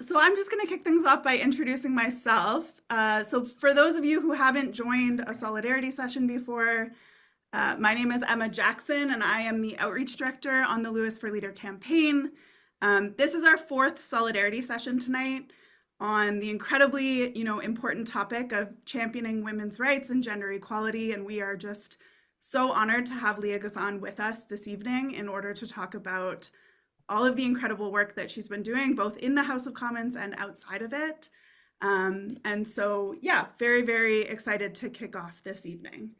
So I'm just going to kick things off by introducing myself. So for those of you who haven't joined a solidarity session before, my name is Emma Jackson, and I am the outreach director on the Lewis for Leader campaign. This is our fourth solidarity session tonight on the incredibly, important topic of championing women's rights and gender equality. And we are just so honored to have Leah Gazan with us this evening in order to talk about all of the incredible work that she's been doing, both in the House of Commons and outside of it. And so, yeah, very, very excited to kick off this evening.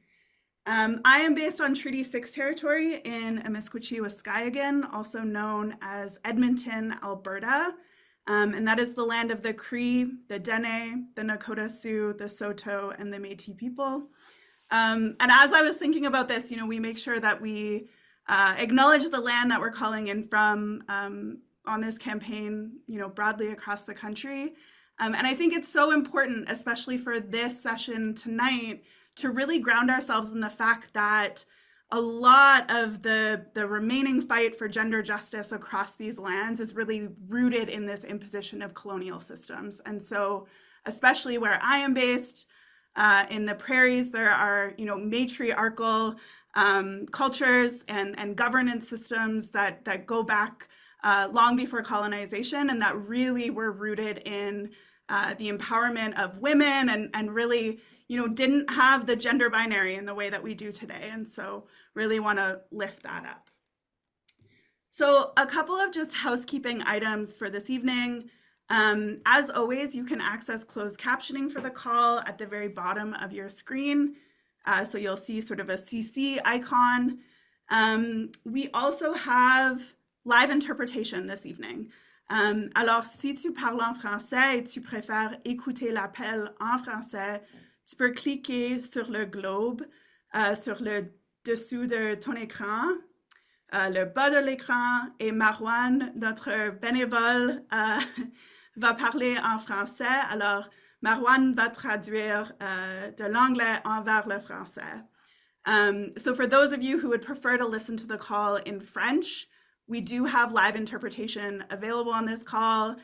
I am based on Treaty 6 territory in Amiskwaciy, Waskahigan, also known as Edmonton, Alberta. And that is the land of the Cree, the Dene, the Nakota Sioux, the Saulteaux, and the Métis people. And as I was thinking about this, we make sure that we acknowledge the land that we're calling in from on this campaign, broadly across the country. And I think it's so important, especially for this session tonight, to really ground ourselves in the fact that a lot of the remaining fight for gender justice across these lands is really rooted in this imposition of colonial systems. And so, especially where I am based, in the prairies, there are, matriarchal cultures and governance systems that go back long before colonization, and that really were rooted in the empowerment of women and really, didn't have the gender binary in the way that we do today. And so really want to lift that up. So a couple of just housekeeping items for this evening. As always, you can access closed captioning for the call at the very bottom of your screen. So you'll see sort of a CC icon. We also have live interpretation this evening. Alors, si tu parles en français et tu préfères écouter l'appel en français, tu peux cliquer sur le globe sur le dessous de ton écran, le bas de l'écran, et Marwan, notre bénévole, va parler en français. Alors, Marwan va traduire de l'anglais vers le français. So for those of you who would prefer to listen to the call in French, we do have live interpretation available on this call.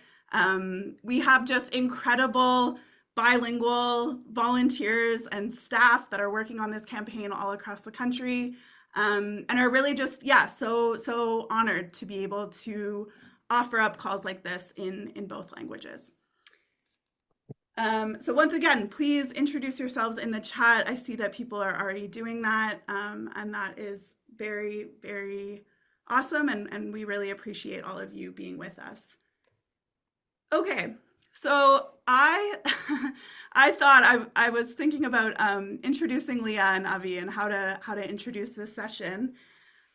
We have just incredible bilingual volunteers and staff that are working on this campaign all across the country, and are really just, so honored to be able to offer up calls like this in both languages. So once again, please introduce yourselves in the chat. I see that people are already doing that, and that is very, very awesome, and we really appreciate all of you being with us. Okay, so I thought I was thinking about introducing Leah and Avi and how to introduce this session.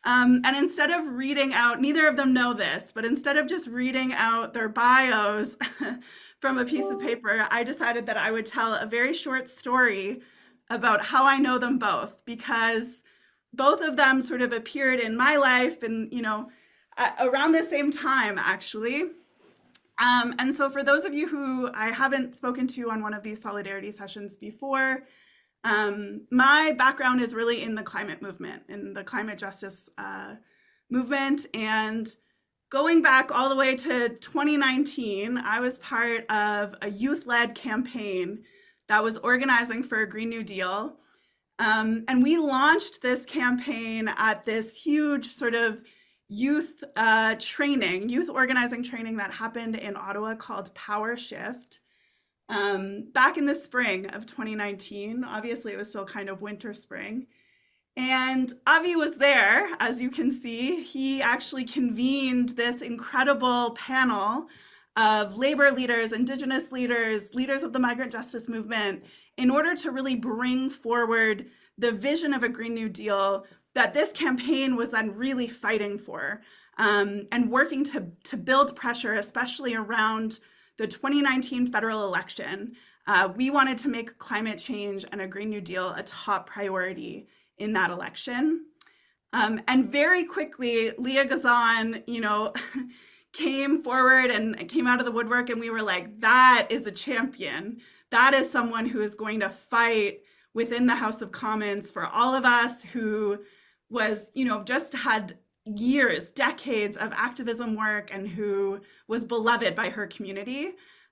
And instead of reading out, neither of them know this, but instead of just reading out their bios from a piece of paper, I decided that I would tell a very short story about how I know them both, because both of them sort of appeared in my life and, around the same time, actually. And so for those of you who I haven't spoken to on one of these solidarity sessions before, my background is really in the climate movement, in the climate justice movement. And going back all the way to 2019, I was part of a youth-led campaign that was organizing for a Green New Deal. And we launched this campaign at this huge sort of youth organizing training that happened in Ottawa called Power Shift. Back in the spring of 2019, obviously it was still kind of winter spring. And Avi was there, as you can see. He actually convened this incredible panel of labor leaders, Indigenous leaders, leaders of the migrant justice movement, in order to really bring forward the vision of a Green New Deal that this campaign was then really fighting for, and working to build pressure, especially around the 2019 federal election. We wanted to make climate change and a Green New Deal a top priority in that election. And very quickly, Leah Gazan, came forward and came out of the woodwork, and we were like, that is a champion. That is someone who is going to fight within the House of Commons for all of us, who was, just had years, decades of activism work and who was beloved by her community.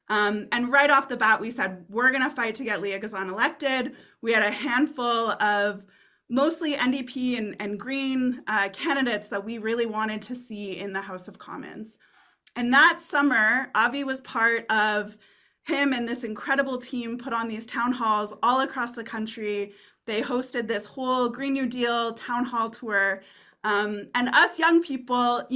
And right off the bat, we said, we're going to fight to get Leah Gazan elected. We had a handful of mostly NDP and Green candidates that we really wanted to see in the House of Commons. And that summer, Avi was part of him and this incredible team put on these town halls all across the country. They hosted this whole Green New Deal town hall tour. And us young people,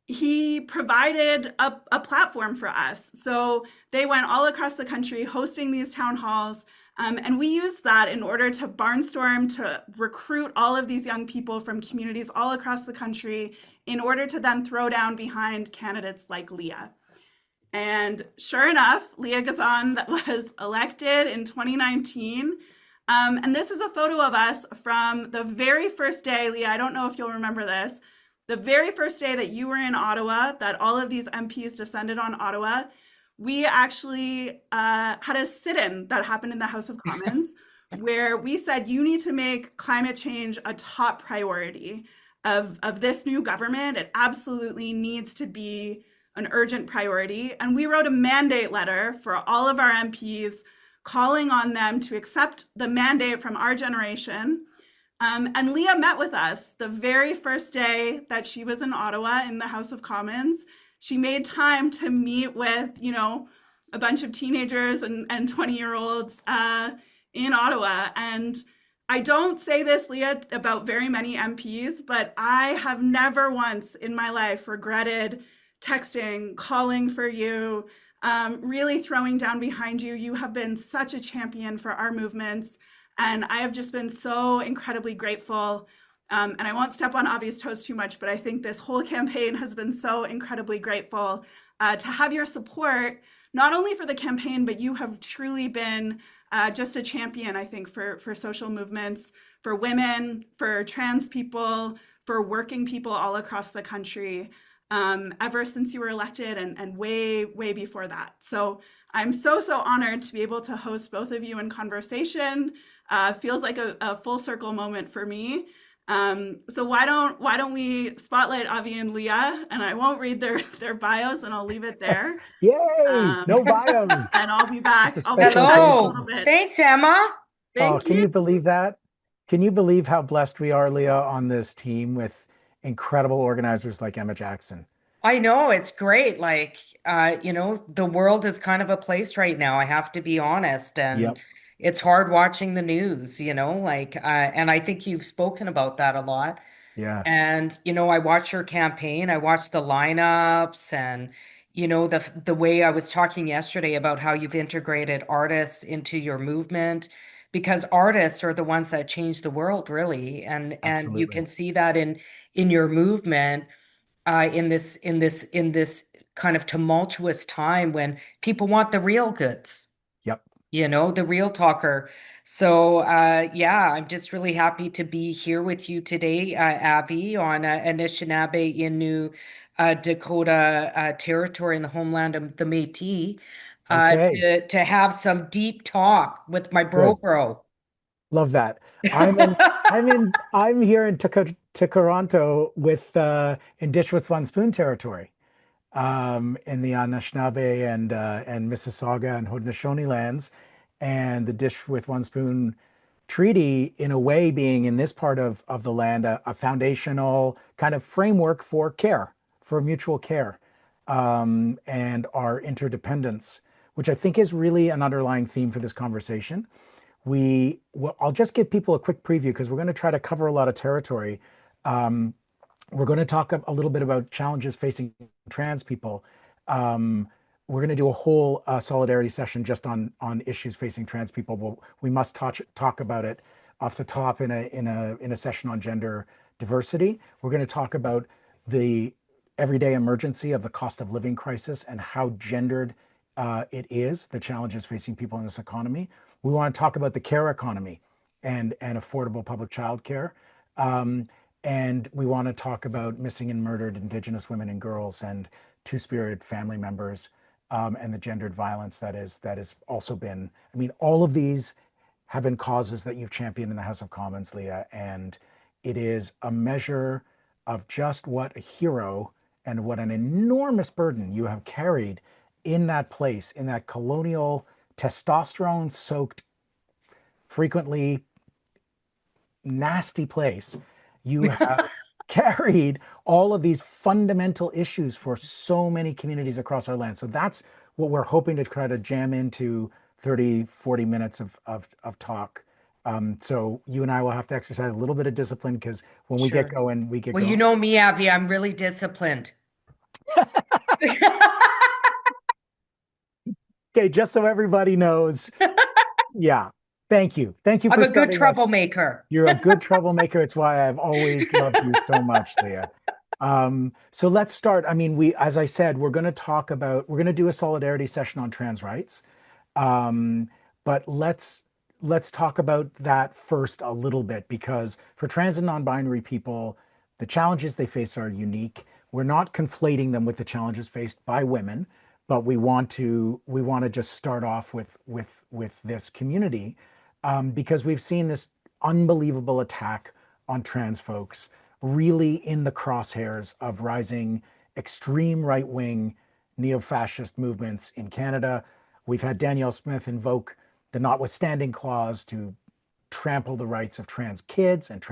he provided a platform for us. So they went all across the country hosting these town halls. And we used that in order to barnstorm, to recruit all of these young people from communities all across the country in order to then throw down behind candidates like Leah. And sure enough, Leah Gazan was elected in 2019. And this is a photo of us from the very first day, Leah, I don't know if you'll remember this, the very first day that you were in Ottawa, that all of these MPs descended on Ottawa, we actually had a sit-in that happened in the House of Commons where we said, you need to make climate change a top priority of this new government. It absolutely needs to be an urgent priority. And we wrote a mandate letter for all of our MPs calling on them to accept the mandate from our generation. And Leah met with us the very first day that she was in Ottawa in the House of Commons. She made time to meet with, a bunch of teenagers and 20-year-olds in Ottawa. And I don't say this, Leah, about very many MPs, but I have never once in my life regretted texting, calling for you, really throwing down behind you. You have been such a champion for our movements. And I have just been so incredibly grateful. And I won't step on Avi's toes too much, but I think this whole campaign has been so incredibly grateful to have your support, not only for the campaign, but you have truly been just a champion, I think, for social movements, for women, for trans people, for working people all across the country, ever since you were elected and way, way before that. So I'm so, so honored to be able to host both of you in conversation. Feels like a full circle moment for me. So why don't we spotlight Avi and Leah, and I won't read their bios, and I'll leave it there. Yay! No bios. And I'll be back. It's a I'll be special back in a Hello. little bit. Thanks, Emma. Oh, Thank can you. you believe that? Can you believe how blessed we are, Leah, on this team with incredible organizers like Emma Jackson? I know it's great. The world is kind of a place right now. I have to be honest, and Yep. it's hard watching the news, and I think you've spoken about that a lot. Yeah. And, I watched your campaign, I watched the lineups and, the way I was talking yesterday about how you've integrated artists into your movement, because artists are the ones that change the world, really. And you Absolutely. can see that in your movement, in this kind of tumultuous time when people want the real goods, Yep. the real talker. So, yeah, I'm just really happy to be here with you today, Avi, on Anishinaabe in New Dakota territory in the homeland of the Métis, Okay. to have some deep talk with my Good. bro. Love that. I'm here in Toronto with Indigenous One Spoon territory, in the Anishinaabe and Mississauga and Haudenosaunee lands, and the Dish with One Spoon treaty, in a way, being in this part of the land a foundational kind of framework for care, for mutual care, and our interdependence, which I think is really an underlying theme for this conversation. I'll just give people a quick preview because we're going to try to cover a lot of territory. Um, we're going to talk a little bit about challenges facing trans people. We're going to do a whole solidarity session just on issues facing trans people. We must talk about it off the top in a session on gender diversity. We're going to talk about the everyday emergency of the cost of living crisis and how gendered it is, the challenges facing people in this economy. We want to talk about the care economy and affordable public child care. And we want to talk about missing and murdered Indigenous women and girls and two-spirit family members, and the gendered violence that has also been. I mean, all of these have been causes that you've championed in the House of Commons, Leah, and it is a measure of just what a hero and what an enormous burden you have carried in that place, in that colonial, testosterone soaked, frequently nasty place. You have carried all of these fundamental issues for so many communities across our land. So that's what we're hoping to try to jam into 30, 40 minutes of talk. So you and I will have to exercise a little bit of discipline because when we get Sure. going, we get Well, you going. know me, Avi, I'm really disciplined. Okay, just so everybody knows. Yeah. Thank you. Thank you I'm for a good starting us. troublemaker. You're a good troublemaker. It's why I've always loved you so much, Leah. So let's start. I mean, as I said, we're going to do a solidarity session on trans rights. Um, but let's talk about that first a little bit because for trans and non-binary people, the challenges they face are unique. We're not conflating them with the challenges faced by women, but we want to just start off with this community because we've seen this unbelievable attack on trans folks, really in the crosshairs of rising extreme right wing neo fascist movements in Canada. We've had Danielle Smith invoke the notwithstanding clause to trample the rights of trans kids and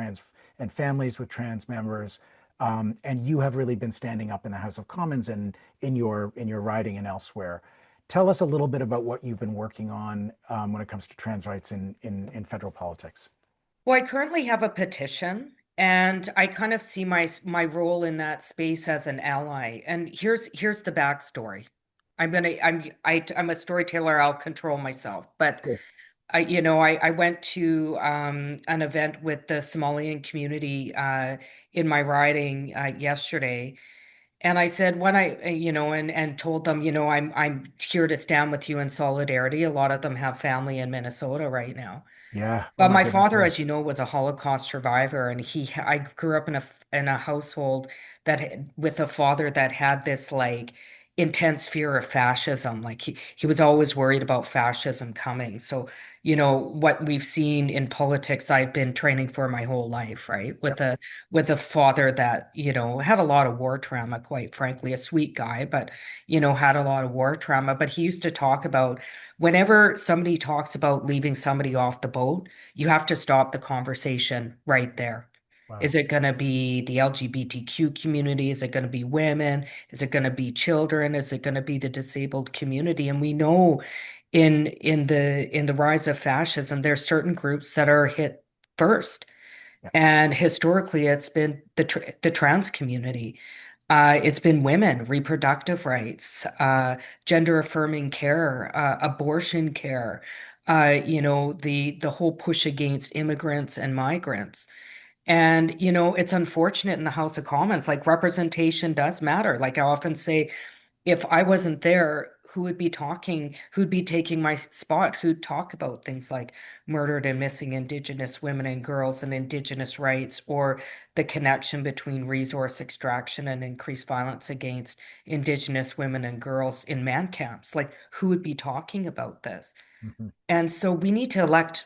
families with trans members. And you have really been standing up in the House of Commons and in your writing and elsewhere. Tell us a little bit about what you've been working on when it comes to trans rights in federal politics. Well, I currently have a petition, and I kind of see my role in that space as an ally. And here's the backstory. I'm a storyteller. I'll control myself, but Cool. I went to an event with the Somalian community in my riding yesterday, and I said when and told them, I'm here to stand with you in solidarity. A lot of them have family in Minnesota right now. Yeah. Oh But my my goodness. father, Yeah. as you know, was a Holocaust survivor, and I grew up in a household with a father that had this like intense fear of fascism. Like he was always worried about fascism coming. So, what we've seen in politics, I've been training for my whole life, right? Yep. With a father that, had a lot of war trauma, quite frankly, a sweet guy, but had a lot of war trauma. But he used to talk about whenever somebody talks about leaving somebody off the boat, you have to stop the conversation right there. Wow. Is it going to be the LGBTQ community? Is it going to be women? Is it going to be children? Is it going to be the disabled community? And we know in the rise of fascism, there's certain groups that are hit first. Yeah. And historically, it's been the trans community. It's been women, reproductive rights, gender affirming care, abortion care, the whole push against immigrants and migrants. And, it's unfortunate in the House of Commons, like representation does matter. Like I often say, if I wasn't there, who would be talking, who'd be taking my spot, who'd talk about things like murdered and missing Indigenous women and girls and Indigenous rights, or the connection between resource extraction and increased violence against Indigenous women and girls in man camps? Like, who would be talking about this? Mhm. And so we need to elect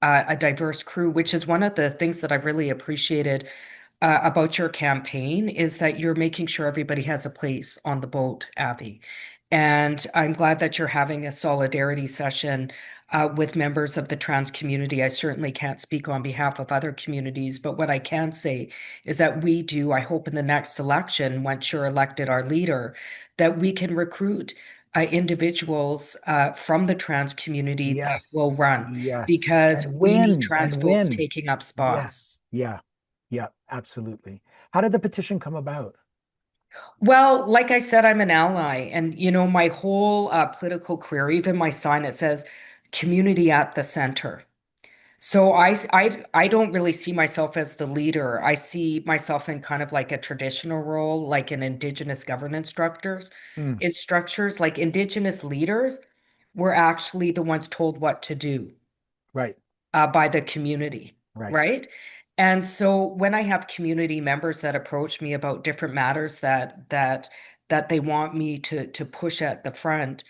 a diverse crew, which is one of the things that I've really appreciated about your campaign is that you're making sure everybody has a place on the boat, Avi. And I'm glad that you're having a solidarity session with members of the trans community. I certainly can't speak on behalf of other communities, but what I can say is that we do, I hope in the next election, once you're elected our leader, that we can recruit individuals from the trans community that will Yes. run Yes. because And we need win trans and folks win. taking up spots. Yes. Yeah. Yeah. Absolutely. How did the petition come about? Well, like I said, I'm an ally, and my whole political career, even my sign, it says community at the center. So I don't really see myself as the leader. I see myself in kind of like a traditional role, like in Indigenous governance structures. Mm, In structures like Indigenous leaders were actually the ones told what to do right. by the community, Right. right? And so when I have community members that approach me about different matters that they want me to push at the front,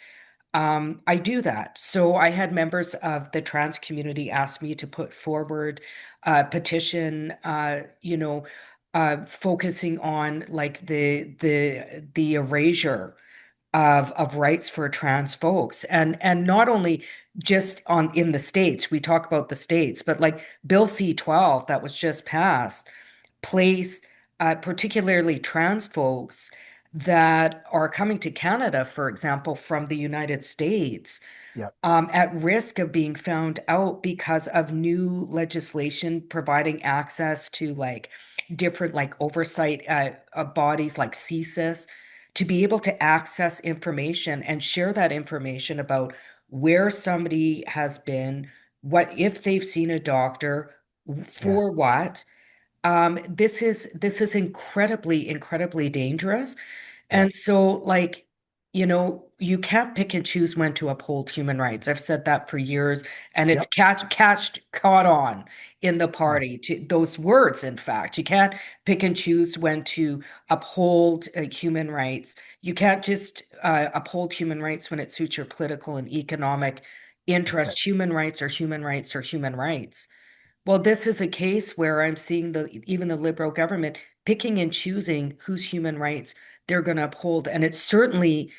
I do that. So I had members of the trans community ask me to put forward a petition, focusing on like the erasure of rights for trans folks, and not only just on in the States, we talk about the States, but like Bill C-12 that was just passed place particularly trans folks that are coming to Canada, for example, from the United States, Yep. at risk of being found out because of new legislation providing access to like different like oversight bodies like CSIS to be able to access information and share that information about where somebody has been, what if they've seen a doctor, Yeah. for what. This is incredibly dangerous. Yeah. And so, like, you can't pick and choose when to uphold human rights. I've said that for years, and it's Yep. caught on in the Yeah. party to those words. In fact, you can't pick and choose when to uphold human rights. You can't just uphold human rights when it suits your political and economic That's it. interest. Human rights are human rights are human rights. Well, this is a case where I'm seeing even the Liberal government picking and choosing whose human rights they're going to uphold, and it's certainly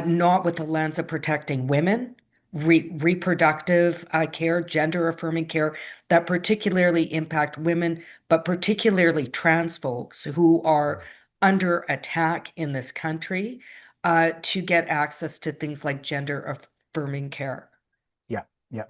not with the lens of protecting women, reproductive care, gender affirming care that particularly impact women, but particularly trans folks who are under attack in this country to get access to things like gender affirming care. Yeah, yeah.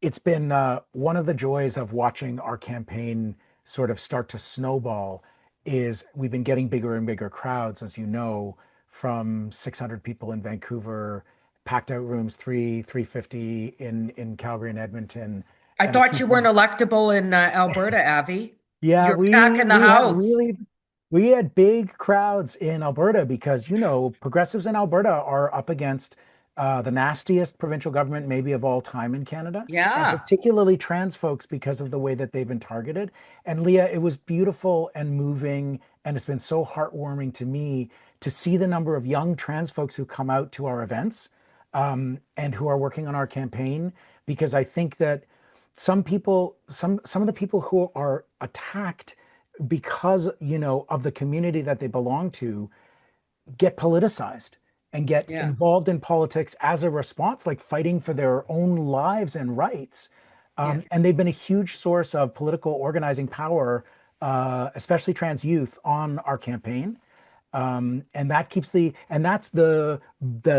It's been one of the joys of watching our campaign sort of start to snowball is we've been getting bigger and bigger crowds, as you know, from 600 people in Vancouver, packed out rooms, 350 in Calgary and Edmonton, I and a thought huge you weren't number. electable in Alberta, Avi. Yeah, You're packing the house. we had big crowds in Alberta because progressives in Alberta are up against the nastiest provincial government maybe of all time in Canada, and Yeah. particularly trans folks because of the way that they've been targeted. And Leah, it was beautiful and moving, and it's been so heartwarming to me to see the number of young trans folks who come out to our events and who are working on our campaign, because I think that some of the people who are attacked because of the community that they belong to get politicized and get Yeah. involved in politics as a response, like fighting for their own lives and rights. Yeah. And they've been a huge source of political organizing power, especially trans youth, on our campaign. And that's the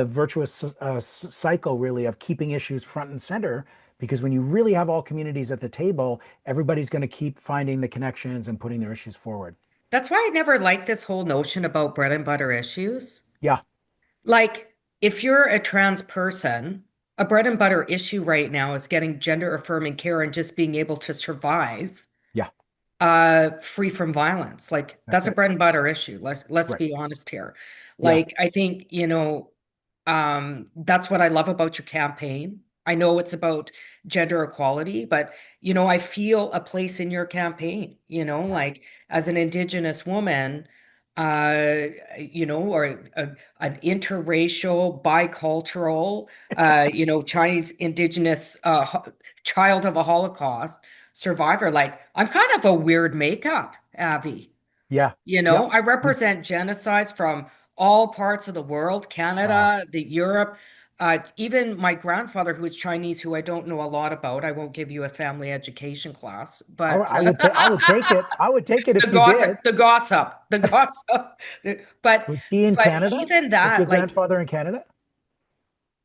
virtuous cycle really of keeping issues front and center, because when you really have all communities at the table, everybody's going to keep finding the connections and putting their issues forward. That's why I never liked this whole notion about bread and butter issues. Yeah. Like, if you're a trans person, a bread and butter issue right now is getting gender affirming care and just being able to survive Yeah. free from violence. Like, That's that's a it. bread and butter issue. Let's Right. be honest here. Yeah. Like, I think, that's what I love about your campaign. I know it's about gender equality, but I feel a place in your campaign, Yeah. like as an Indigenous woman, or an interracial, bicultural, Chinese Indigenous child of a Holocaust survivor. Like, I'm kind of a weird makeup, Avi. Yeah. Yeah. I represent genocides from all parts of the world, Wow. Canada, the Europe. Even my grandfather, who is Chinese, who I don't know a lot about. I won't give you a family education class, but I would take it. I would take it the if you did. gossip, the gossip, the gossip. But Was he in Canada? even Was your that, like, grandfather in Canada?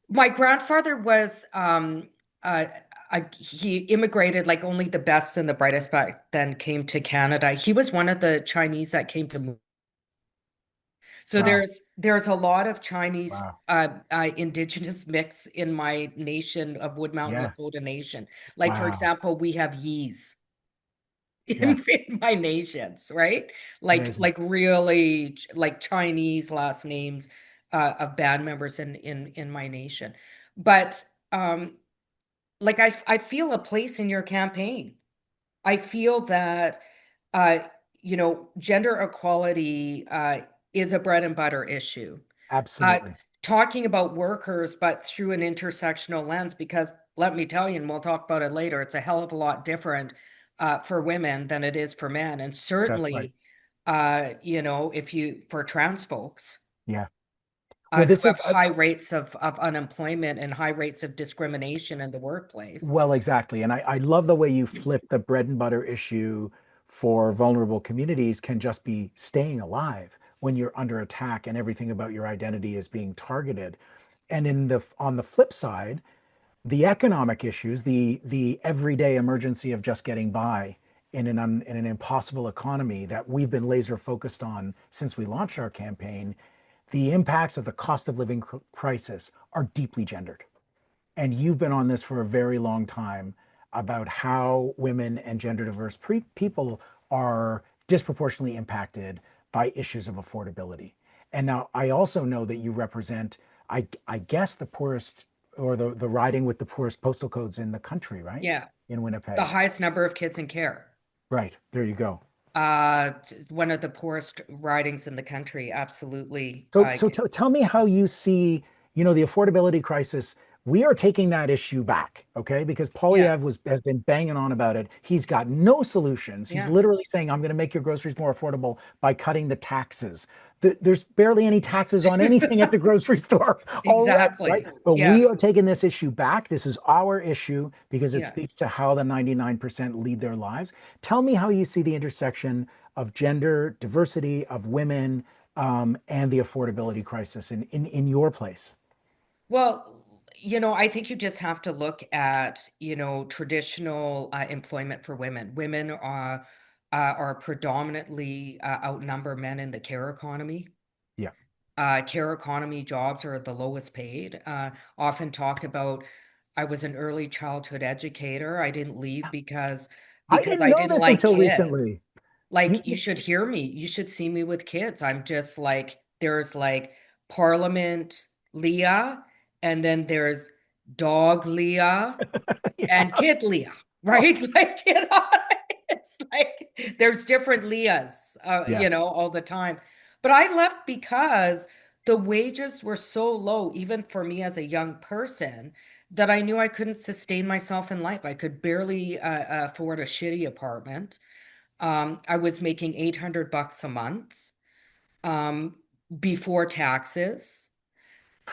my grandfather was he immigrated, like only the best and the brightest back then came to Canada. He was one of the Chinese that came to. So Wow. there's a lot of Chinese Wow. indigenous mix in my nation of Wood Mountain Yeah. Lakota Nation. Like, for Wow. example, we have Yees Yeah. in my nations, right? Amazing. Like really like Chinese last names of band members in my nation. But like I feel a place in your campaign. I feel that uh, gender equality is a bread and butter issue. Uh, Absolutely. Talking about workers, but through an intersectional lens, because let me tell you, and we'll talk about it later, it's a hell of a lot different for women than it is for men. And That's right. certainly if you for trans folks Yeah. Well, who this have is high rates of unemployment and high rates of discrimination in the workplace. well, exactly. And I love the way you flip the bread and butter issue for vulnerable communities can just be staying alive when you're under attack and everything about your identity is being targeted. And on the flip side, the economic issues, the everyday emergency of just getting by in an impossible economy that we've been laser focused on since we launched our campaign, the impacts of the cost of living crisis are deeply gendered. And you've been on this for a very long time about how women and gender diverse people are disproportionately impacted by issues of affordability. And now I also know that you represent, I guess, the poorest or the riding with the poorest postal codes in the country, right? Yeah, In the Winnipeg. highest number of kids in care. Right. There you go. One of the poorest ridings in the country. Absolutely. So tell me how you see, the affordability crisis. We are taking that issue back, okay? Because Yeah, Polyev has been banging on about it. He's got no solutions. He's yeah, literally saying, "I'm going to make your groceries more affordable by cutting the taxes." There's barely any taxes on anything at the grocery store already, right? exactly. But Yeah, we are taking this issue back. This is our issue because it yeah. speaks to how the 99% lead their lives. Tell me how you see the intersection of gender, diversity, of women, and the affordability crisis in your place. Well, I think you just have to look at, traditional employment for women. Women are predominantly outnumber men in the care economy. Yeah. Care economy jobs are the lowest paid. Often talk about, I was an early childhood educator. I didn't leave I because didn't I know didn't this like until kids. recently. You, Like, you should hear me. You should see me with kids. I'm just like, there's like Parliament Leah, and then there's dog Leah yeah, and kid Leah, right? Like, it's like there's different Leahs, yeah, all the time. But I left because the wages were so low, even for me as a young person, that I knew I couldn't sustain myself in life. I could barely afford a shitty apartment. I was making 800 bucks a month um, before taxes.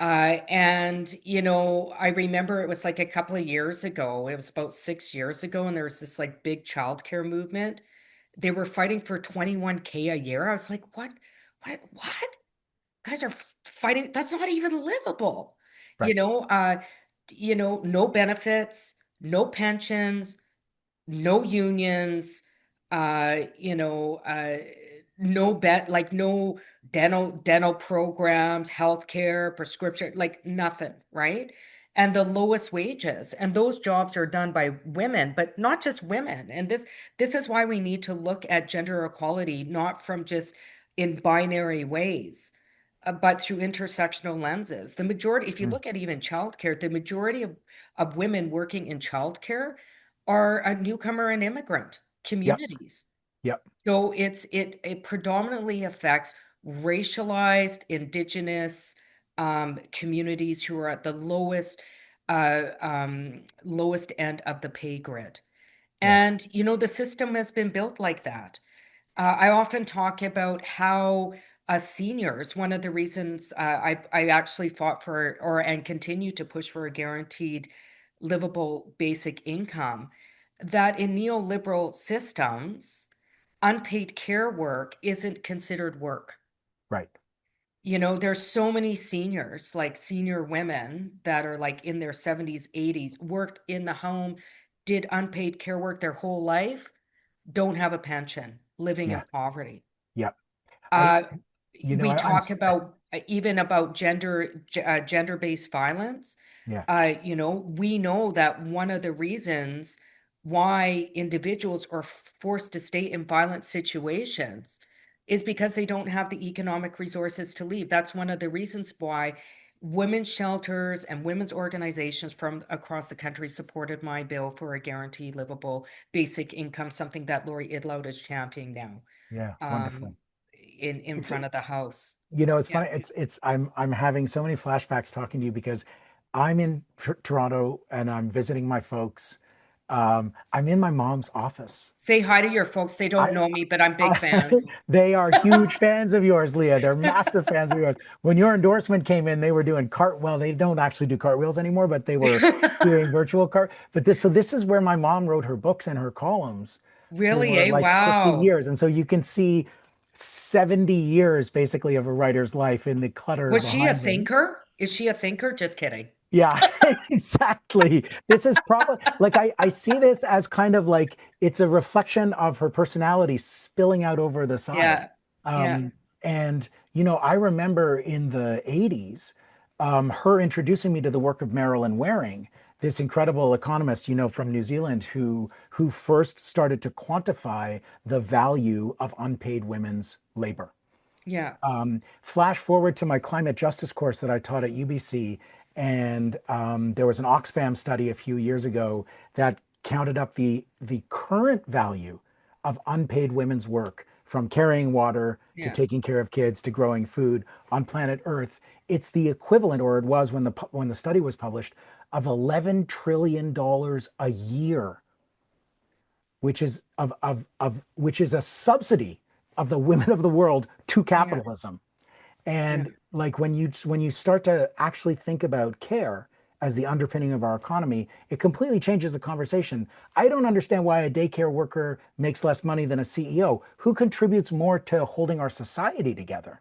I remember it was like a couple of years ago, it was about 6 years ago, and there was this like big childcare movement. They were fighting for 21K a year. I was like, what? Guys are fighting. That's not even livable. You right. know, uh, no benefits, no pensions, no unions, no no dental programs, healthcare, prescription, like nothing, right? And the lowest wages, and those jobs are done by women, but not just women. And this is why we need to look at gender equality, not from just in binary ways, but through intersectional lenses. The majority, if you Mm. look at even childcare, the majority of women working in childcare are a newcomer and immigrant Yep, communities. yep, So it predominantly affects racialized Indigenous communities who are at the lowest end of the pay grid. yeah, And the system has been built like that. I often talk about how seniors, one of the reasons I actually fought for and continue to push for a guaranteed livable basic income, that in neoliberal systems, unpaid care work isn't considered work. right. There's so many seniors, like senior women that are like in their 70s, 80s, worked in the home, did unpaid care work their whole life, don't have a pension, living in Yeah, poverty. yep. I, Uh, we I'm, talk about even about gender-based violence. yeah, We know that one of the reasons why individuals are forced to stay in violent situations is because they don't have the economic resources to leave. That's one of the reasons why women's shelters and women's organizations from across the country supported my bill for a guaranteed livable basic income, something that Lori Idlout is championing now yeah, um, wonderful. in It's, front of the house. it's Yeah. funny. I'm having so many flashbacks talking to you because I'm in Toronto and I'm visiting my folks. I'm in my mom's office. Say hi to your folks. They don't I, know me, but I'm big I fans. they are huge fans of yours, Leah. They're massive fans of yours. When your endorsement came in, they were doing well, they don't actually do cartwheels anymore, but they were doing virtual but this is where my mom wrote her books and her columns Really, for eh? like 50 Wow. years. And so you can see 70 years basically of a writer's life in the clutter Was she a behind me. thinker? Is she a thinker? Just kidding. Yeah, exactly. This is probably like I see this as kind of like it's a reflection of her personality spilling out over the sides. Yeah. Yeah. Um, and I remember in the 80s, her introducing me to the work of Marilyn Waring, this incredible economist, from New Zealand who first started to quantify the value of unpaid women's labor. Yeah. Flash forward to my climate justice course that I taught at UBC, and there was an Oxfam study a few years ago that counted up the current value of unpaid women's work, from carrying water to Yeah. taking care of kids to growing food on planet Earth. It's the equivalent, or it was when the study was published, of $11 trillion a year, which is a subsidy of the women of the world to Yeah. capitalism. Yeah. And like when you start to actually think about care as the underpinning of our economy, it completely changes the conversation. I don't understand why a daycare worker makes less money than a CEO. Who contributes more to holding our society together?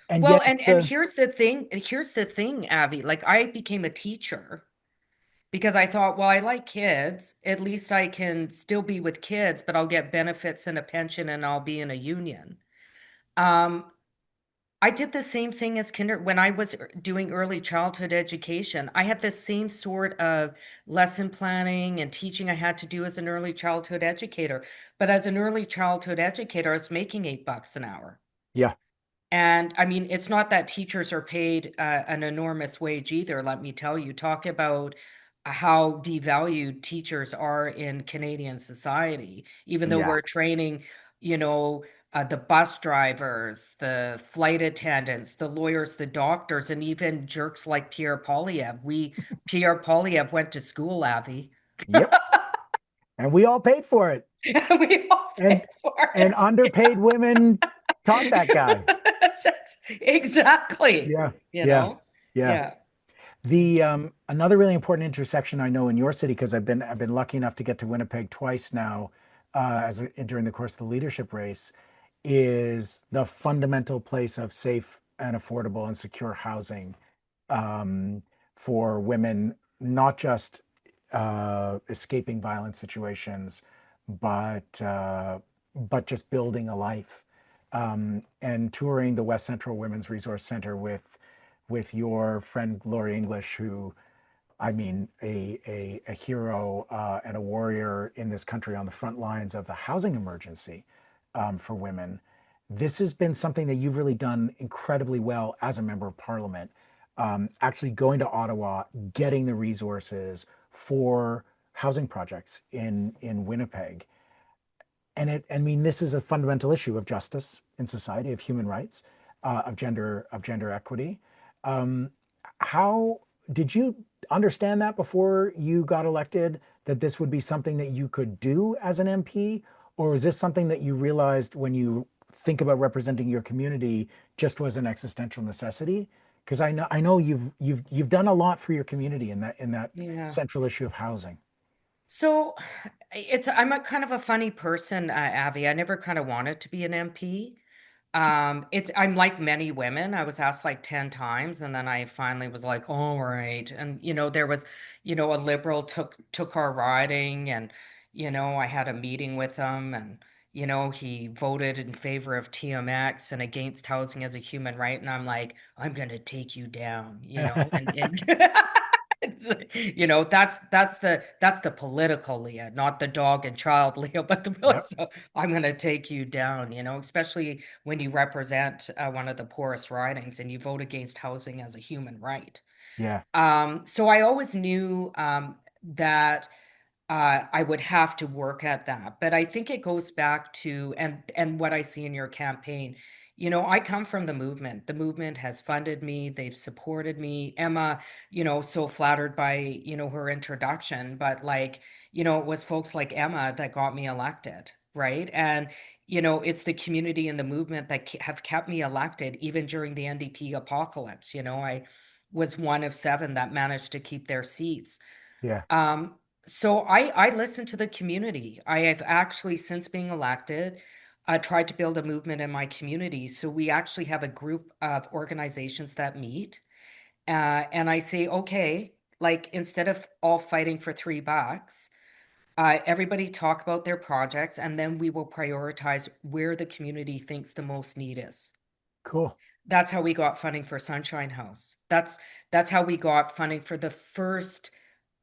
And Well, yet and it's and the here's the thing, Abby. Like I became a teacher because I thought, well, I like kids. At least I can still be with kids, but I'll get benefits and a pension and I'll be in a union. Um, I did the same thing as when I was doing early childhood education. I had the same sort of lesson planning and teaching I had to do as an early childhood educator. But as an early childhood educator, I was making $8 an hour. yeah, And I mean, it's not that teachers are paid an enormous wage either, let me tell you. Talk about how devalued teachers are in Canadian society, even though yeah, we're training, the bus drivers, the flight attendants, the lawyers, the doctors, and even jerks like Pierre Polyev. Pierre Polyev went to school, Avi. yep. And we all paid for it. We all And pay for and underpaid women taught that guy. it. Exactly. Yeah, You yeah, know? yeah. Yeah. The another really important intersection I know in your city, because I've been lucky enough to get to Winnipeg twice now, during the course of the leadership race, is the fundamental place of safe and affordable and secure housing, um, for women, not just escaping violent situations, but just building a life. And touring the West Central Women's Resource Center with your friend Lori English, who, I mean, a hero, and a warrior in this country on the front lines of the housing emergency, for women. This has been something that you've really done incredibly well as a member of parliament, actually going to Ottawa, getting the resources for housing projects in Winnipeg. And I mean, this is a fundamental issue of justice in society, of human rights, of gender equity. Um, how did you understand that before you got elected, that this would be something that you could do as an MP, or is this something that you realized when you think about representing your community just was an existential necessity? Because I know you've done a lot for your community in that Yeah. central issue of housing. So I'm a kind of a funny person, Avi. I never kind of wanted to be an MP. I'm like many women. I was asked like 10 times and then I finally was like, all right. And there was, a liberal took our riding and I had a meeting with him and he voted in favor of TMX and against housing as a human right. And I'm like, I'm gonna take you down, and that's the political Leah, not the dog and child Leah, but the real. Yep. So I'm gonna take you down, especially when you represent one of the poorest ridings and you vote against housing as a human right. Yeah. So I always knew that I would have to work at that, but I think it goes back to and what I see in your campaign You know, I come from the movement. The movement has funded me, they've supported me. Emma, you know, so flattered by, you know, her introduction, but like, you know, it was folks like Emma that got me elected, right? And, you know, it's the community and the movement that have kept me elected even during the NDP apocalypse. You know, I was one of 7 that managed to keep their seats. Yeah. Um, so I listen to the community. I have actually, since being elected, tried to build a movement in my community. So we actually have a group of organizations that meet, and I say, okay, like instead of all fighting for $3, everybody talk about their projects, and then we will prioritize where the community thinks the most need is. Cool. That's how we got funding for Sunshine House. That's how we got funding for the first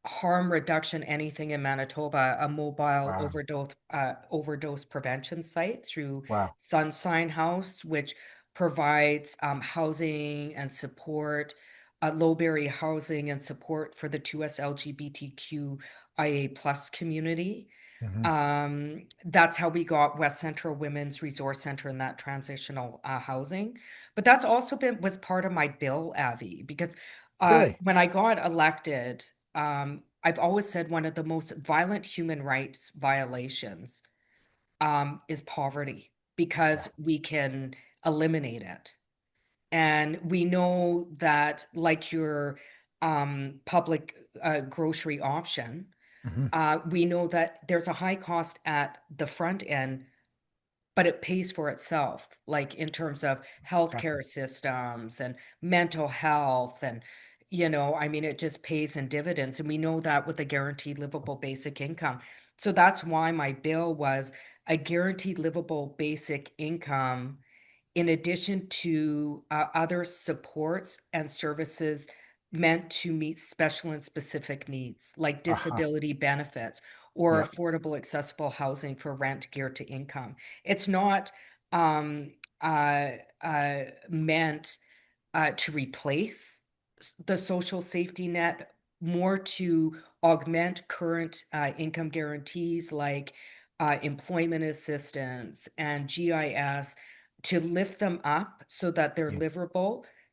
harm reduction anything in Manitoba, a mobile Wow. overdose prevention site through Wow. Sunshine House, which provides housing and support, low-barrier housing and support for the 2S LGBTQIA plus community. Hmm. That's how we got West Central Women's Resource Center in that transitional housing. But that's also was part of my bill, Avi, because Really? when I got elected, I've always said one of the most violent human rights violations is poverty Yeah. because we can eliminate it. And we know that, like your public grocery option, Hmm. we know that there's a high cost at the front end, but it pays for itself, like in terms of Exactly. healthcare systems and mental health. And, you know, I mean, it just pays in dividends. And we know that with a guaranteed livable basic income. So that's why my bill was a guaranteed livable basic income in addition to other supports and services meant to meet special and specific needs, like Uh-huh. disability benefits or Yeah. affordable, accessible housing for rent geared to income. It's not um, uh, meant to replace the social safety net, more to augment current income guarantees like employment assistance and GIS to lift them up so that they're Yeah.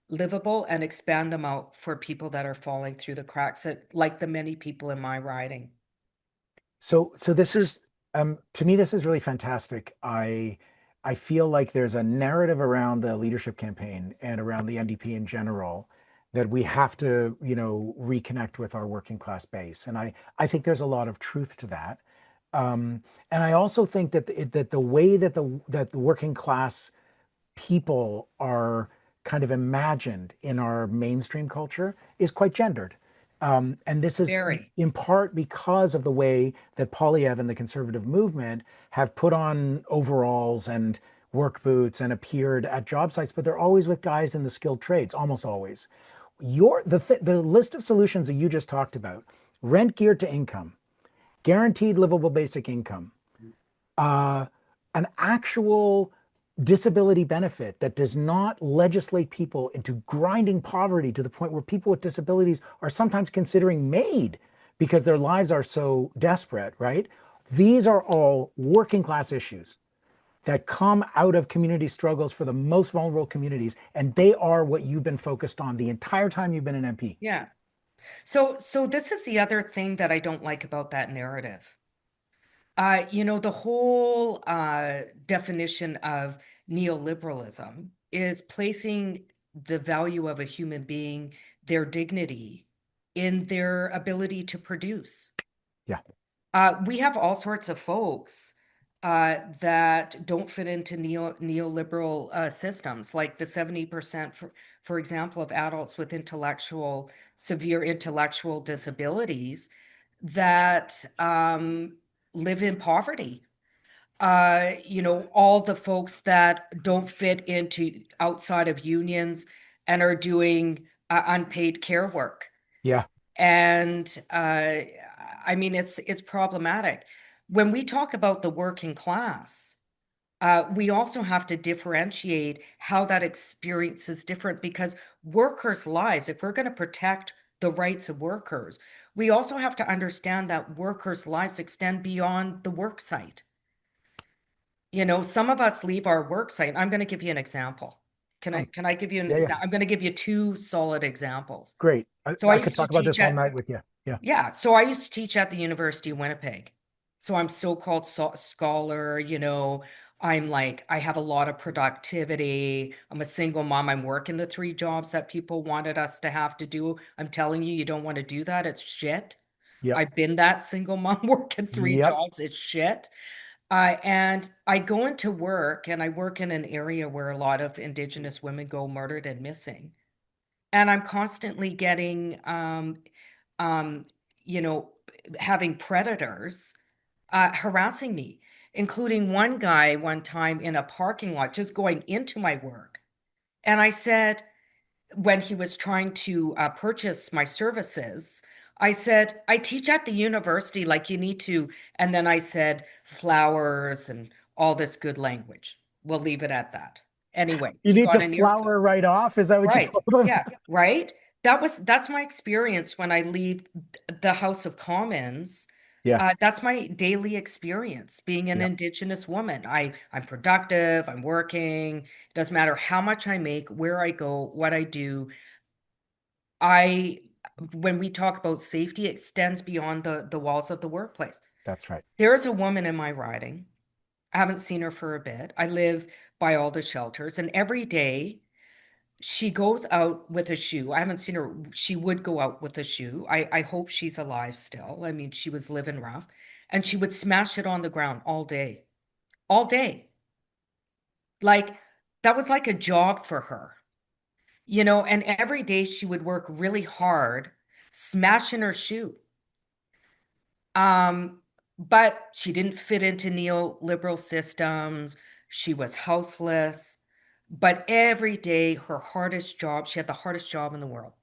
livable and expand them out for people that are falling through the cracks, like the many people in my riding. So this is to me this is really fantastic. I feel like there's a narrative around the leadership campaign and around the NDP in general that we have to, reconnect with our working class base. And I think there's a lot of truth to that. And I also think that the way that the working class people are kind of imagined in our mainstream culture is quite gendered. And this is Very. in part because of the way that Polyev and the conservative movement have put on overalls and work boots and appeared at job sites, but they're always with guys in the skilled trades, almost always. The list of solutions that you just talked about, rent geared to income, guaranteed livable basic income, uh, an actual disability benefit that does not legislate people into grinding poverty to the point where people with disabilities are sometimes considering MAID because their lives are so desperate, right? These are all working class issues that come out of community struggles for the most vulnerable communities, and they are what you've been focused on the entire time you've been an MP. Yeah. So this is the other thing that I don't like about that narrative. You know, the whole definition of neoliberalism is placing the value of a human being, their dignity, in their ability to produce. Yeah. We have all sorts of folks that don't fit into neoliberal systems, like the 70%, for example, of adults with severe intellectual disabilities that live in poverty. You know, all the folks that don't fit into outside of unions and are doing unpaid care work. Yeah. And I mean, it's problematic. When we talk about the working class, we also have to differentiate how that experience is different because workers' lives, if we're going to protect the rights of workers, we also have to understand that workers' lives extend beyond the work site. You know, some of us leave our work site. I'm going to give you an example. Oh, Can I give you an yeah, yeah. example? I'm going to give you two solid examples. Great. So I I could used to talk about teach this all at night with you. Yeah. Yeah, so I used to teach at the University of Winnipeg. So I'm so-called scholar, you know, I'm like, I have a lot of productivity. I'm a single mom. I'm working the three jobs that people wanted us to have to do. I'm telling you, you don't want to do that. It's shit. Yep. I've been that single mom working three Yep. jobs. It's shit. And I go into work and I work in an area where a lot of Indigenous women go murdered and missing. And I'm constantly getting, um, you know, having predators harassing me, including one guy one time in a parking lot just going into my work. And I said, when he was trying to purchase my services, I said, I teach at the university, like you need to. And then I said, flowers and all this good language. We'll leave it at that. Anyway, You he need got to an earful. flower right off. Is that what you Right. told them? Yeah. Right. That's my experience when I leave the House of Commons. Yeah. That's my daily experience being an Yeah. Indigenous woman. I'm productive, I'm working. It doesn't matter how much I make, where I go, what I do. I When we talk about safety, it extends beyond the walls of the workplace. That's right. There is a woman in my riding. I haven't seen her for a bit. I live by all the shelters, and every day she goes out with a shoe. I haven't seen her. She would go out with a shoe. I hope she's alive still. I mean, she was living rough. And she would smash it on the ground all day. All day. Like that was like a job for her. You know, and every day she would work really hard, smashing her shoe. Um, but she didn't fit into neoliberal systems. She was houseless. But every day, her hardest job, she had the hardest job in the world.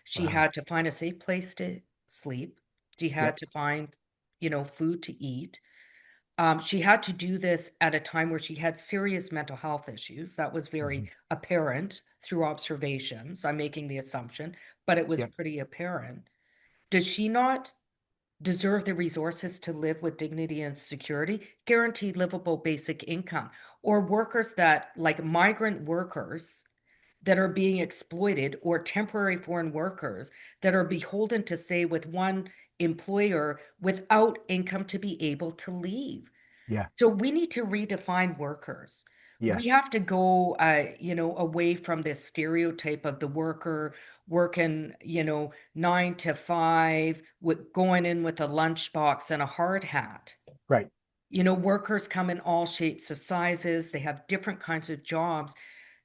She Wow. had to find a safe place to sleep. She Yep. had to find, you know, food to eat. She had to do this at a time where she had serious mental health issues. That was Hmm. very apparent through observations. I'm making the assumption, but it was Yep. pretty apparent. Does she not deserve the resources to live with dignity and security, guaranteed livable basic income, or workers that, like migrant workers, that are being exploited, or temporary foreign workers that are beholden to stay with one employer without income to be able to leave? Yeah. So we need to redefine workers. We Yes. have to go, you know, away from this stereotype of the worker working, you know, 9 to 5, with going in with a lunchbox and a hard hat. Right. You know, workers come in all shapes of sizes. They have different kinds of jobs.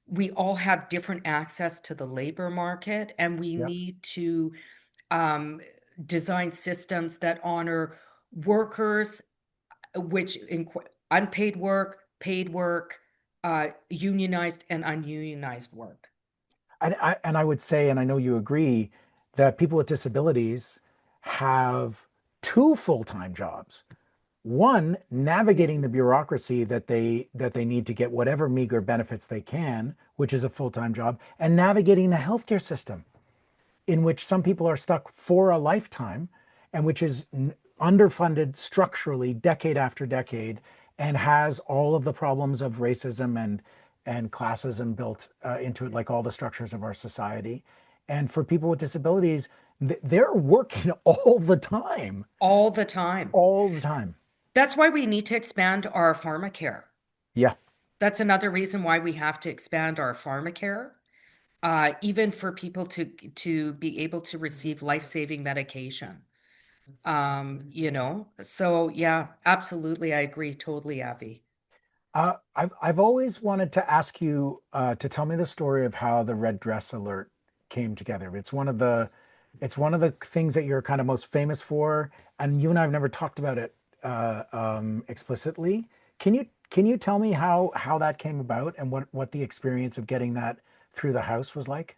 We all have different access to the labor market, and we Yep. need to um, design systems that honor workers, which in unpaid work, paid work, unionized and ununionized work. And I would say, and I know you agree, that people with disabilities have two full-time jobs. One, navigating the bureaucracy that they need to get whatever meager benefits they can, which is a full-time job, and navigating the healthcare system, in which some people are stuck for a lifetime and which is underfunded structurally decade after decade and has all of the problems of racism and classism built into it, like all the structures of our society. And for people with disabilities, they're working all the time, All the time. all the time. That's why we need to expand our pharmacare. Yeah. That's another reason why we have to expand our pharmacare, even for people to be able to receive life-saving medication. You know, so yeah, absolutely, I agree totally, Avi. I've always wanted to ask you to tell me the story of how the Red Dress Alert came together. It's one of the things that you're kind of most famous for, and you and I have never talked about it explicitly. Can you tell me how that came about and what the experience of getting that through the House was like?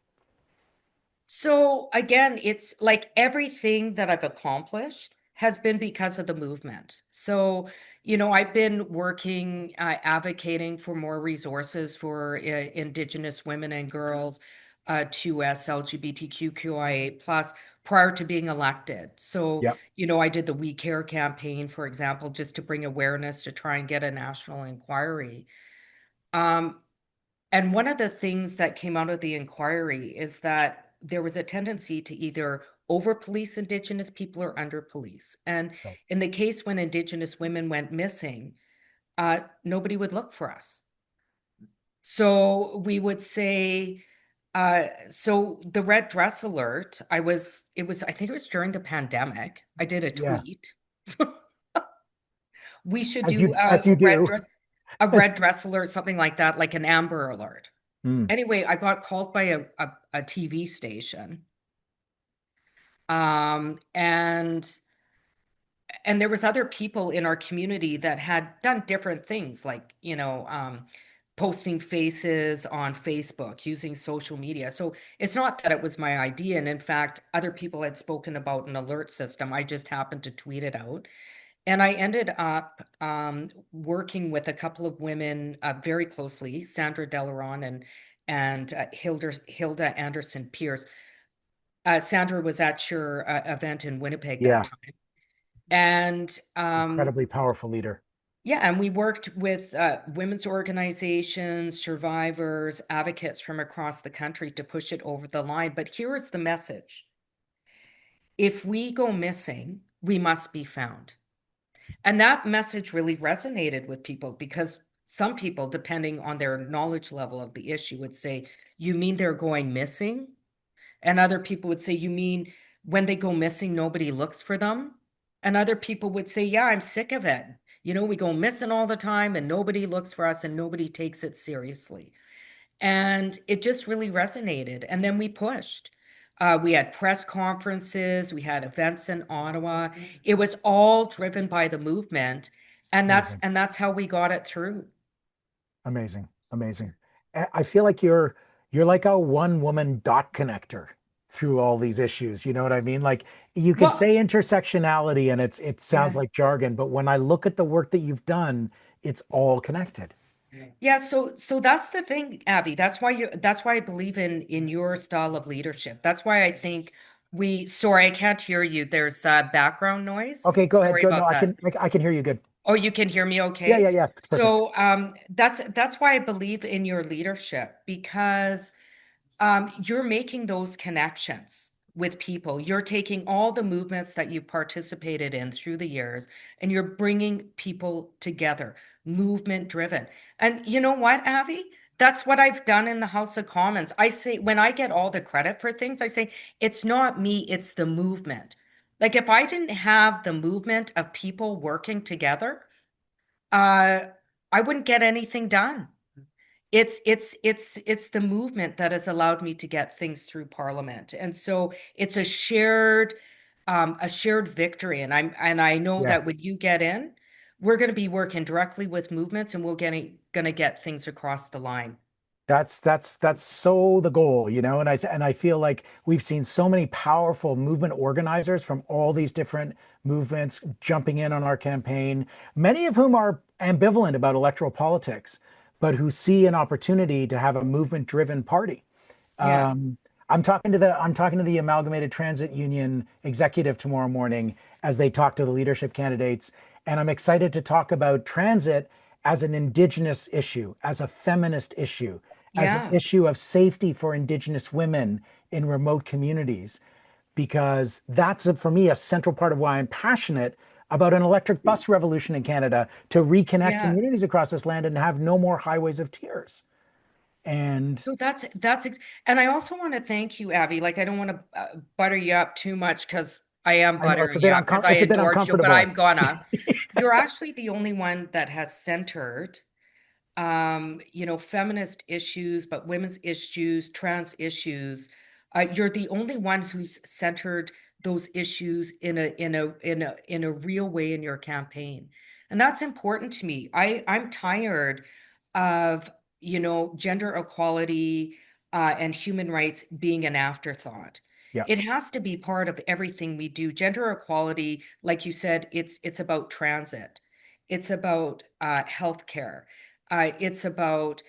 So again, it's like everything that I've accomplished has been because of the movement. So, you know, I've been working, advocating for more resources for Indigenous women and girls, 2S, LGBTQIA plus prior to being elected. So, Yep. I did the We Care campaign, for example, just to bring awareness to try and get a national inquiry. Um, and one of the things that came out of the inquiry is that there was a tendency to either over police Indigenous people or under police. And Right. in the case when Indigenous women went missing, nobody would look for us. So we would say, so the red dress alert, I think it was during the pandemic. I did a Yeah. tweet. We should As do you as you do. a red dress alert, something like that, like an Amber Alert. Mm, Anyway, I got called by a TV station. Um, and and there was other people in our community that had done different things, like, posting faces on Facebook, using social media. So it's not that it was my idea. And in fact, other people had spoken about an alert system. I just happened to tweet it out. And I ended up working with a couple of women very closely, Sandra Delaron and Hilda Anderson Pierce. Sandra was at your event in Winnipeg that yeah. time. And Incredibly powerful leader. yeah, and we worked with women's organizations, survivors, advocates from across the country to push it over the line. But here is the message. If we go missing, we must be found. And that message really resonated with people because some people, depending on their knowledge level of the issue, would say, "You mean they're going missing?" And other people would say, "You mean when they go missing, nobody looks for them?" And other people would say, "Yeah, I'm sick of it. We go missing all the time and nobody looks for us and nobody takes it seriously." And it just really resonated. And then we pushed. We had press conferences, we had events in Ottawa. It was all driven by the movement. And that's Amazing. and that's how we got it through. Amazing. Amazing. I feel like you're like a one woman dot connector through all these issues. You know what I mean? Like you could Well, say intersectionality and it sounds yeah. like jargon, but when I look at the work that you've done, it's all connected. Yeah, so that's the thing, Abby. That's why I believe in your style of leadership. That's why I think sorry, I can't hear you. There's background noise. Okay, go ahead. Sorry Go. No, about that. I can hear you good. Oh, you can hear me Yeah, okay? yeah, yeah. It's perfect. So that's why I believe in your leadership because you're making those connections with people. You're taking all the movements that you've participated in through the years and you're bringing people together, movement driven. And you know what, Avi? That's what I've done in the House of Commons. I say, when I get all the credit for things, I say, it's not me, it's the movement. Like if I didn't have the movement of people working together, uh, I wouldn't get anything done. It's the movement that has allowed me to get things through Parliament. And so it's a shared victory. And I know Yeah. that when you get in, we're going to be working directly with movements and we're gonna get things across the line. That's so the goal, and I feel like we've seen so many powerful movement organizers from all these different movements jumping in on our campaign, many of whom are ambivalent about electoral politics, but who see an opportunity to have a movement-driven party. Yeah. Um, I'm talking to the Amalgamated Transit Union executive tomorrow morning as they talk to the leadership candidates, and I'm excited to talk about transit as an Indigenous issue, as a feminist issue, as an Yeah. issue of safety for Indigenous women in remote communities, because that's for me a central part of why I'm passionate about an electric bus revolution in Canada to reconnect Yeah. communities across this land and have no more highways of tears. And So and I also want to thank you, Abby. Like, I don't want to butter you up too much because I am I know it's buttering you up because I it's a bit adored you, but uncomfortable. I'm gonna. You're actually the only one that has centered, feminist issues, but women's issues, trans issues. You're the only one who's centered those issues in a real way in your campaign. And that's important to me. I'm tired of, gender equality and human rights being an afterthought. Yeah. It has to be part of everything we do. Gender equality, like you said, it's about transit. It's about healthcare. It's about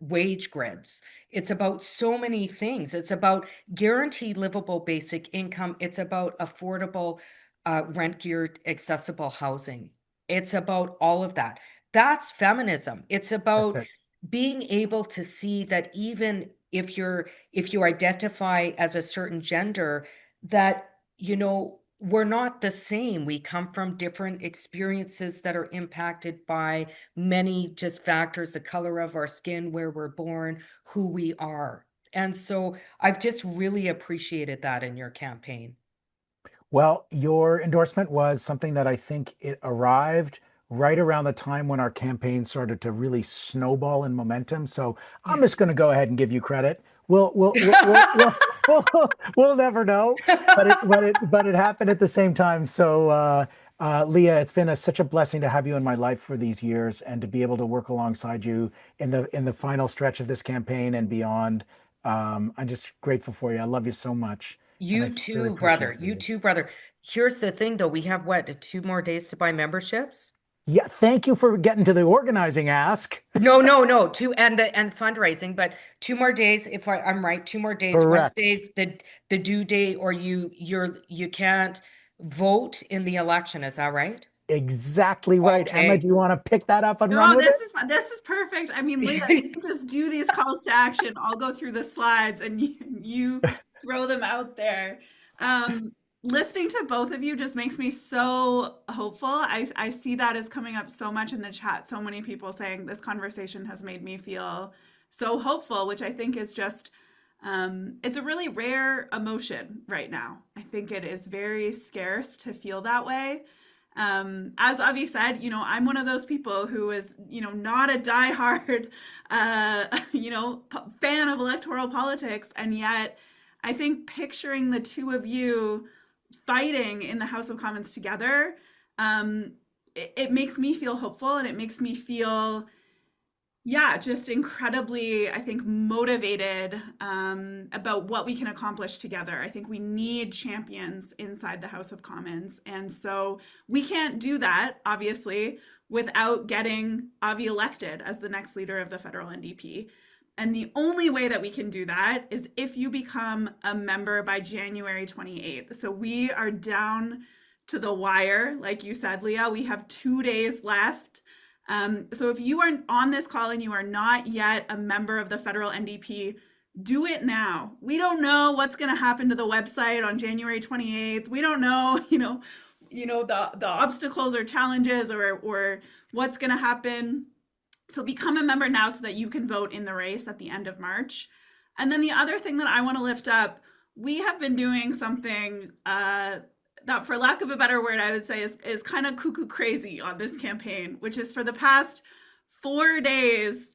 wage grids. It's about so many things. It's about guaranteed livable basic income. It's about affordable, rent geared, accessible housing. It's about all of that. That's feminism. It's That's about it. being able to see that even if you identify as a certain gender, that we're not the same. We come from different experiences that are impacted by many just factors, the color of our skin, where we're born, who we are. And so I've just really appreciated that in your campaign. Well, your endorsement was something that I think it arrived right around the time when our campaign started to really snowball in momentum. So I'm Yeah. just going to go ahead and give you credit. We'll never know, but it happened at the same time. So Leah, it's been such a blessing to have you in my life for these years and to be able to work alongside you in the final stretch of this campaign and beyond. I'm just grateful for you. I love you so much, and I You just really too, appreciate brother. You you. too, brother. Here's the thing, though. We have what, 2 more days to buy memberships? Yeah, thank you for getting to the organizing ask. No, no, no. And fundraising, but 2 more days. If I'm right, 2 more days. Correct. Wednesday's the due date, or you can't vote in the election. Is that right? Exactly right. Emma, do Okay. you want to pick that up and run No, with it? this is perfect. I mean, Leah, you can just do these calls to action. I'll go through the slides and you throw them out there. Um, Listening to both of you just makes me so hopeful. I see that as coming up so much in the chat. So many people saying this conversation has made me feel so hopeful, which I think is just it's a really rare emotion right now. I think it is very scarce to feel that way. As Avi said, I'm one of those people who is, not a diehard, fan of electoral politics. And yet I think picturing the two of you fighting in the House of Commons together, it makes me feel hopeful and it makes me feel yeah, just incredibly, I think, motivated about what we can accomplish together. I think we need champions inside the House of Commons. And so we can't do that, obviously, without getting Avi elected as the next leader of the federal NDP. And the only way that we can do that is if you become a member by January 28th. So we are down to the wire. Like you said, Leah, we have 2 days left. So if you are on this call and you are not yet a member of the federal NDP, do it now. We don't know what's going to happen to the website on January 28th. We don't know, the obstacles or challenges or what's going to happen. So become a member now so that you can vote in the race at the end of March. And then the other thing that I want to lift up, we have been doing something that, for lack of a better word, I would say is kind of cuckoo crazy on this campaign, which is for the past 4 days,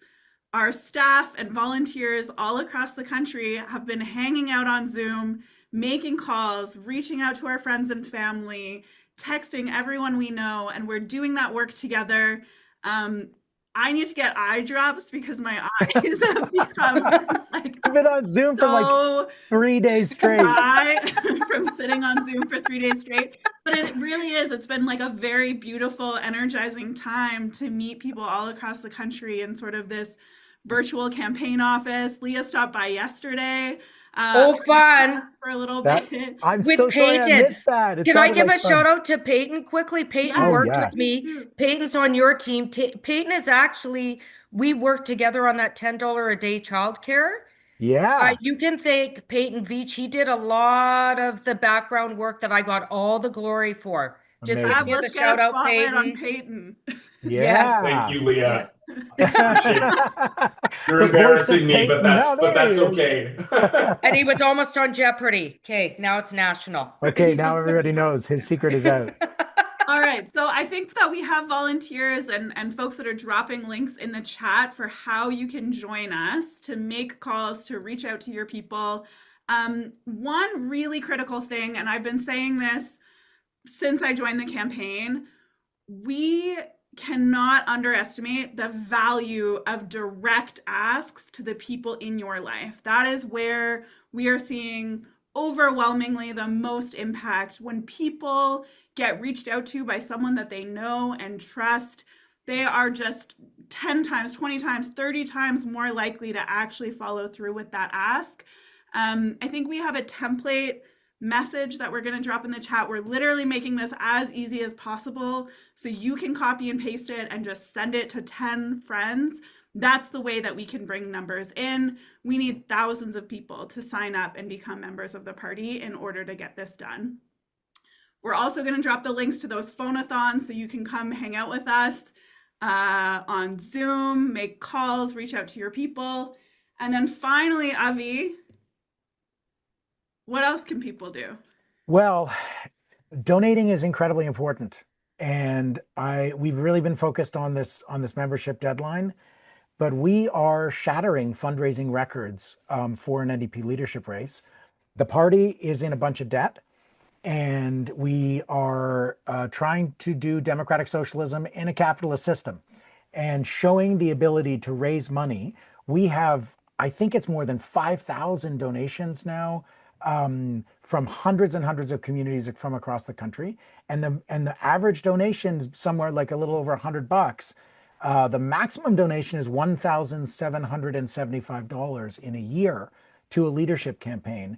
our staff and volunteers all across the country have been hanging out on Zoom, making calls, reaching out to our friends and family, texting everyone we know, and we're doing that work together. I need to get eye drops because my eyes have become like I've been on Zoom for like so 3 days straight. dry from sitting on Zoom for 3 days straight. But it really is. It's been like a very beautiful, energizing time to meet people all across the country in sort of this virtual campaign office. Leah stopped by yesterday Oh, fun. for a little That bit. I'm With so sorry I Peyton. missed that. It Can I sounded give like a shout fun. out to Peyton quickly? Peyton Oh Yes, worked yeah. with please me. do. Peyton's on your team. Peyton is actually, we worked together on that $10 a day childcare. Yeah. You can thank Peyton Veach. He did a lot of the background work that I got all the glory for. Just Fab, giving Amazing. you the let's get shout a out, spotlight on Peyton. Peyton. Yes, Thank Yeah. you, yes. Leah. I appreciate it. You're The voice of embarrassing me, but Peyton. No, there he that's is. okay. And he was almost on Jeopardy. Okay, now it's national. Okay, now everybody knows his secret is out. All right, so I think that we have volunteers and folks that are dropping links in the chat for how you can join us to make calls to reach out to your people. One really critical thing, and I've been saying this since I joined the campaign, we cannot underestimate the value of direct asks to the people in your life. That is where we are seeing overwhelmingly the most impact. When people get reached out to by someone that they know and trust, they are just 10 times, 20 times, 30 times more likely to actually follow through with that ask. I think we have a template message that we're going to drop in the chat. We're literally making this as easy as possible so you can copy and paste it and just send it to 10 friends. That's the way that we can bring numbers in. We need thousands of people to sign up and become members of the party in order to get this done. We're also going to drop the links to those phone-a-thons so you can come hang out with us on Zoom, make calls, reach out to your people. And then finally, Avi, what else can people do? Well, donating is incredibly important. And we've really been focused on this membership deadline, but we are shattering fundraising records for an NDP leadership race. The party is in a bunch of debt, and we are trying to do democratic socialism in a capitalist system and showing the ability to raise money. We have, I think it's more than 5,000 donations now from hundreds and hundreds of communities from across the country. And the average donation is somewhere like a little over $100. The maximum donation is $1,775 in a year to a leadership campaign.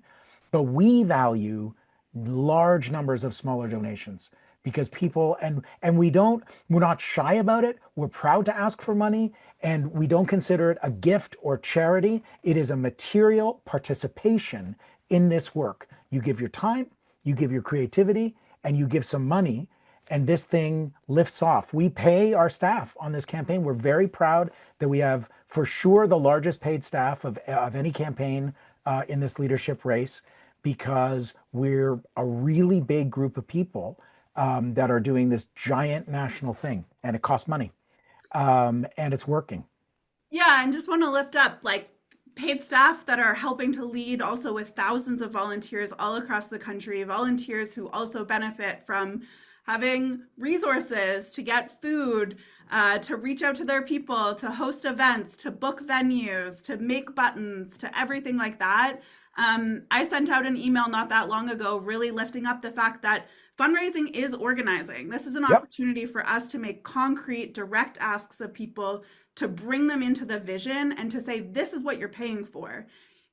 But we value large numbers of smaller donations because people, and we're not shy about it. We're proud to ask for money, and we don't consider it a gift or charity. It is a material participation in this work. You give your time, you give your creativity, and you give some money, and this thing lifts off. We pay our staff on this campaign. We're very proud that we have for sure the largest paid staff of any campaign in this leadership race, because we're a really big group of people that are doing this giant national thing, and it costs money, and it's working. Yeah, and just want to lift up like paid staff that are helping to lead also with thousands of volunteers all across the country, volunteers who also benefit from having resources to get food, to reach out to their people, to host events, to book venues, to make buttons, to everything like that. I sent out an email not that long ago really lifting up the fact that fundraising is organizing. This is an opportunity for us to make concrete, direct asks of people, to bring them into the vision and to say, this is what you're paying for.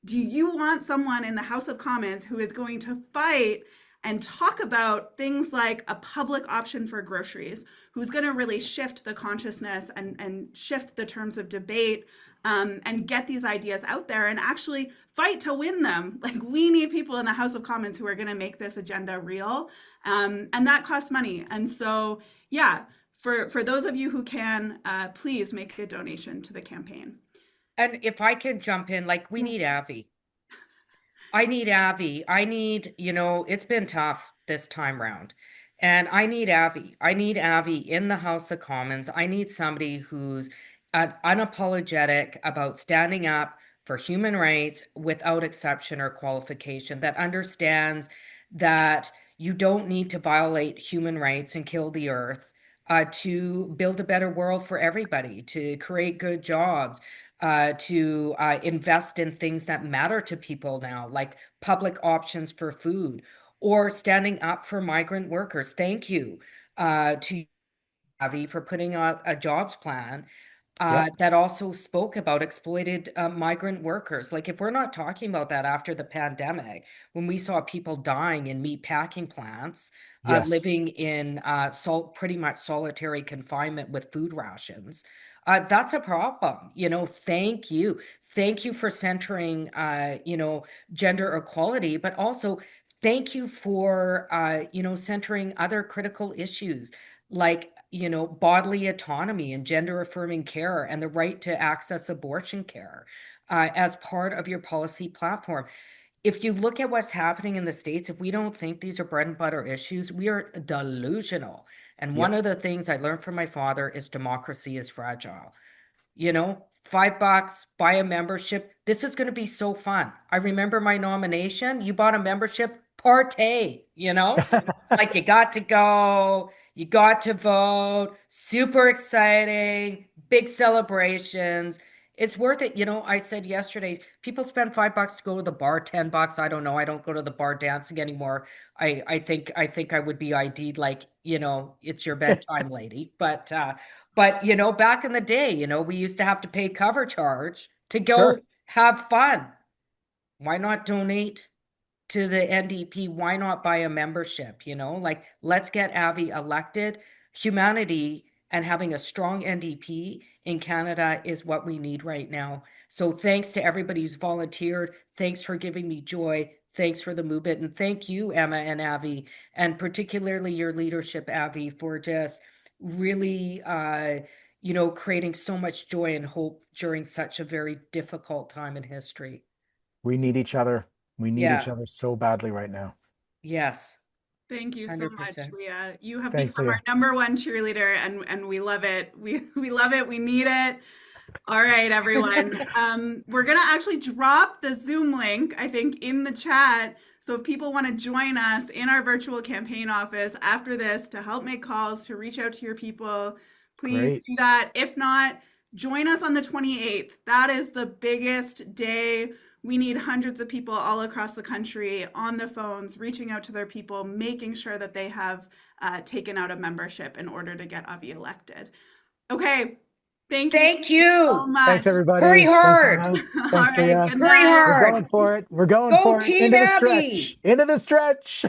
Do you want someone in the House of Commons who is going to fight and talk about things like a public option for groceries, who's going to really shift the consciousness and shift the terms of debate, and get these ideas out there and actually fight to win them? Like, we need people in the House of Commons who are going to make this agenda real, and that costs money. And so, yeah, for those of you who can, please make a donation to the campaign. And if I can jump in, like, we need Avi. I need Avi. It's been tough this time round. And I need Avi. I need Avi in the House of Commons. I need somebody who's unapologetic about standing up for human rights without exception or qualification, that understands that you don't need to violate human rights and kill the earth to build a better world for everybody, to create good jobs, to invest in things that matter to people now, like public options for food, or standing up for migrant workers. Thank you to Avi for putting out a jobs plan that also spoke about exploited migrant workers. Like, if we're not talking about that after the pandemic, when we saw people dying in meat packing plants, living in pretty much solitary confinement with food rations, that's a problem. Thank you. Thank you for centering, gender equality, but also thank you for, centering other critical issues like bodily autonomy and gender affirming care and the right to access abortion care as part of your policy platform. If you look at what's happening in the States, if we don't think these are bread and butter issues, we are delusional. And one of the things I learned from my father is democracy is fragile. $5, buy a membership. This is going to be so fun. I remember my nomination. You bought a membership, partay, It's like you got to go, you got to vote, super exciting, big celebrations. It's worth it. You know, I said yesterday, people spend $5 to go to the bar, $10. I don't know. I don't go to the bar dancing anymore. I think I would be ID'd like, you know, it's your bedtime, lady. But you know, back in the day, you know, we used to have to pay cover charge to go Sure. have fun. Why not donate to the NDP? Why not buy a membership? You know, like let's get Avi elected. Humanity and having a strong NDP in Canada is what we need right now. So thanks to everybody who's volunteered. Thanks for giving me joy. Thanks for the movement. And thank you, Emma and Avi, and particularly your leadership, Avi, for just really, you know, creating so much joy and hope during such a very difficult time in history. We need each other. We need each Yeah. other so badly right now. Yes. Thank you so much, 100%. Leah. You have Thanks, become our Leah. #1 cheerleader, and we love it. We love it. We need it. All right, everyone. We're gonna actually drop the Zoom link, I think, in the chat. So if people want to join us in our virtual campaign office after this to help make calls, to reach out to your people, please Great. do that. If not, join us on the 28th. That is the biggest day. We need hundreds of people all across the country on the phones, reaching out to their people, making sure that they have taken out a membership in order to get Avi elected. Okay. Thank you Thank so you. much. Thanks, everybody. Hurry Thanks, hard. Emma. All Thanks, right. Leah. Good Hurry night. We're hard. going for it. We're going Go for it. Team Into the Abby. stretch. Into the stretch.